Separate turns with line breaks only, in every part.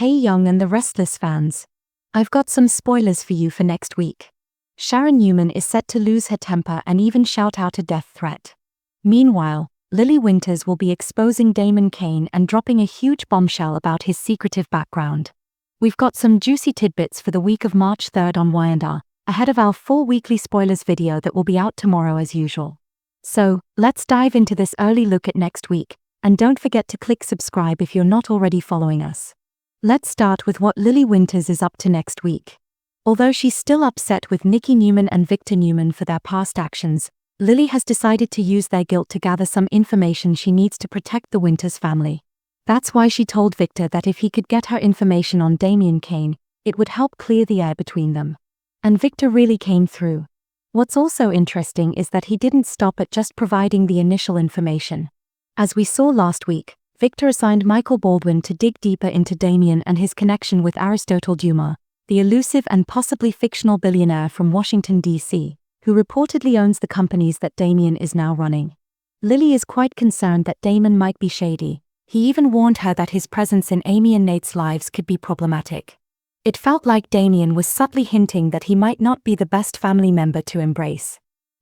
Hey Young and the Restless fans. I've got some spoilers for you for next week. Sharon Newman is set to lose her temper and even shout out a death threat. Meanwhile, Lily Winters will be exposing Damian Kane and dropping a huge bombshell about his secretive background. We've got some juicy tidbits for the week of March 3rd on Y&R, ahead of our full weekly spoilers video that will be out tomorrow as usual. So, let's dive into this early look at next week, and don't forget to click subscribe if you're not already following us. Let's start with what Lily Winters is up to next week. Although she's still upset with Nikki Newman and Victor Newman for their past actions, Lily has decided to use their guilt to gather some information she needs to protect the Winters family. That's why she told Victor that if he could get her information on Damian Kane, it would help clear the air between them. And Victor really came through. What's also interesting is that he didn't stop at just providing the initial information. As we saw last week, Victor assigned Michael Baldwin to dig deeper into Damian and his connection with Aristotle Dumas, the elusive and possibly fictional billionaire from Washington, D.C., who reportedly owns the companies that Damian is now running. Lily is quite concerned that Damon might be shady. He even warned her that his presence in Amy and Nate's lives could be problematic. It felt like Damian was subtly hinting that he might not be the best family member to embrace.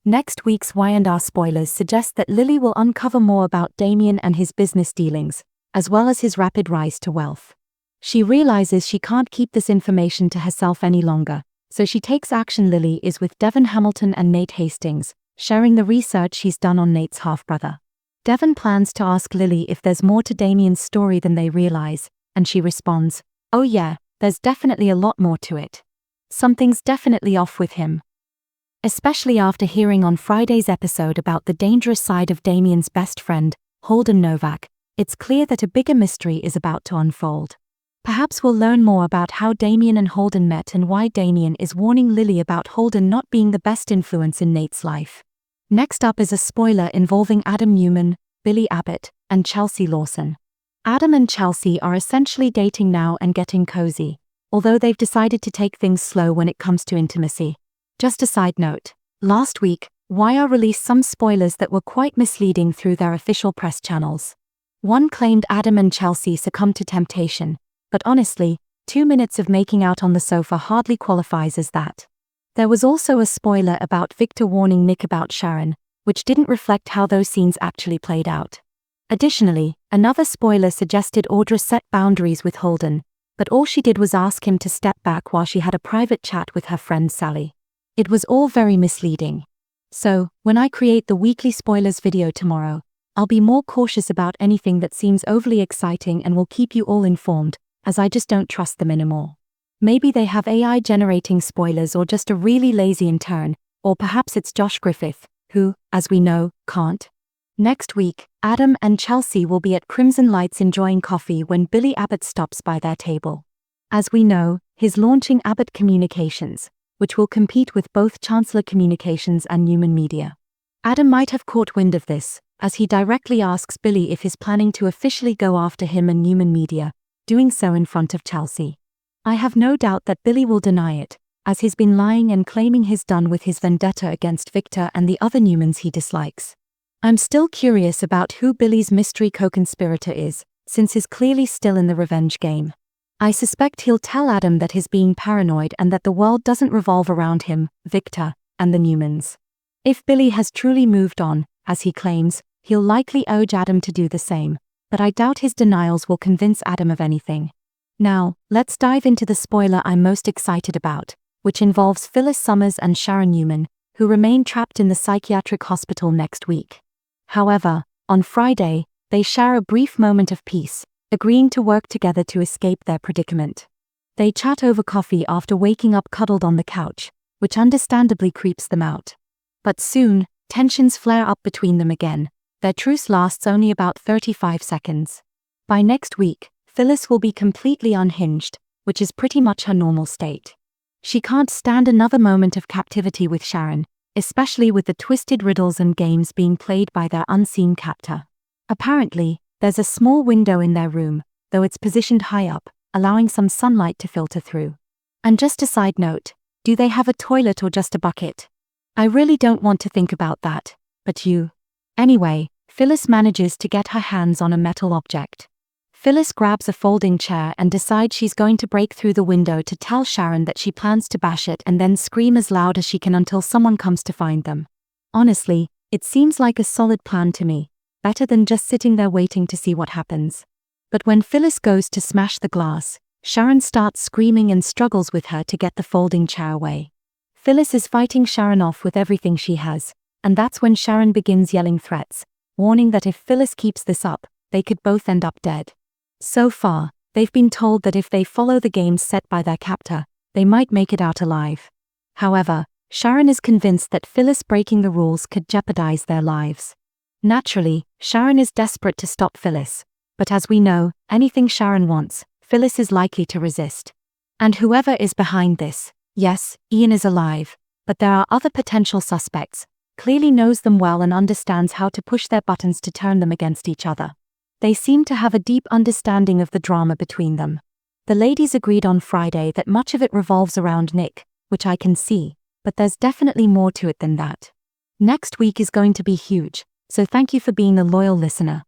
Next week's Y&R spoilers suggest that Lily will uncover more about Damian and his business dealings, as well as his rapid rise to wealth. She realizes she can't keep this information to herself any longer, so she takes action. Lily is with Devon Hamilton and Nate Hastings, sharing the research she's done on Nate's half-brother. Devon plans to ask Lily if there's more to Damian's story than they realize, and she responds, "Oh yeah, there's definitely a lot more to it. Something's definitely off with him." Especially after hearing on Friday's episode about the dangerous side of Damian's best friend, Holden Novak, it's clear that a bigger mystery is about to unfold. Perhaps we'll learn more about how Damian and Holden met and why Damian is warning Lily about Holden not being the best influence in Nate's life. Next up is a spoiler involving Adam Newman, Billy Abbott, and Chelsea Lawson. Adam and Chelsea are essentially dating now and getting cozy, although they've decided to take things slow when it comes to intimacy. Just a side note, last week, Y&R released some spoilers that were quite misleading through their official press channels. One claimed Adam and Chelsea succumbed to temptation, but honestly, 2 minutes of making out on the sofa hardly qualifies as that. There was also a spoiler about Victor warning Nick about Sharon, which didn't reflect how those scenes actually played out. Additionally, another spoiler suggested Audra set boundaries with Holden, but all she did was ask him to step back while she had a private chat with her friend Sally. It was all very misleading. So, when I create the weekly spoilers video tomorrow, I'll be more cautious about anything that seems overly exciting and will keep you all informed, as I just don't trust them anymore. Maybe they have AI generating spoilers or just a really lazy intern, or perhaps it's Josh Griffith, who, as we know, can't. Next week, Adam and Chelsea will be at Crimson Lights enjoying coffee when Billy Abbott stops by their table. As we know, he's launching Abbott Communications, which will compete with both Chancellor Communications and Newman Media. Adam might have caught wind of this, as he directly asks Billy if he's planning to officially go after him and Newman Media, doing so in front of Chelsea. I have no doubt that Billy will deny it, as he's been lying and claiming he's done with his vendetta against Victor and the other Newmans he dislikes. I'm still curious about who Billy's mystery co-conspirator is, since he's clearly still in the revenge game. I suspect he'll tell Adam that he's being paranoid and that the world doesn't revolve around him, Victor, and the Newmans. If Billy has truly moved on, as he claims, he'll likely urge Adam to do the same, but I doubt his denials will convince Adam of anything. Now, let's dive into the spoiler I'm most excited about, which involves Phyllis Summers and Sharon Newman, who remain trapped in the psychiatric hospital next week. However, on Friday, they share a brief moment of peace, agreeing to work together to escape their predicament. They chat over coffee after waking up cuddled on the couch, which understandably creeps them out. But soon, tensions flare up between them again. Their truce lasts only about 35 seconds. By next week, Phyllis will be completely unhinged, which is pretty much her normal state. She can't stand another moment of captivity with Sharon, especially with the twisted riddles and games being played by their unseen captor. Apparently, there's a small window in their room, though it's positioned high up, allowing some sunlight to filter through. And just a side note, do they have a toilet or just a bucket? I really don't want to think about that, but you. Anyway, Phyllis manages to get her hands on a metal object. Phyllis grabs a folding chair and decides she's going to break through the window to tell Sharon that she plans to bash it and then scream as loud as she can until someone comes to find them. Honestly, it seems like a solid plan to me, better than just sitting there waiting to see what happens. But when Phyllis goes to smash the glass, Sharon starts screaming and struggles with her to get the folding chair away. Phyllis is fighting Sharon off with everything she has, and that's when Sharon begins yelling threats, warning that if Phyllis keeps this up, they could both end up dead. So far, they've been told that if they follow the games set by their captor, they might make it out alive. However, Sharon is convinced that Phyllis breaking the rules could jeopardize their lives. Naturally, Sharon is desperate to stop Phyllis, but as we know, anything Sharon wants, Phyllis is likely to resist. And whoever is behind this, yes, Ian is alive, but there are other potential suspects, clearly knows them well and understands how to push their buttons to turn them against each other. They seem to have a deep understanding of the drama between them. The ladies agreed on Friday that much of it revolves around Nick, which I can see, but there's definitely more to it than that. Next week is going to be huge, so thank you for being a loyal listener.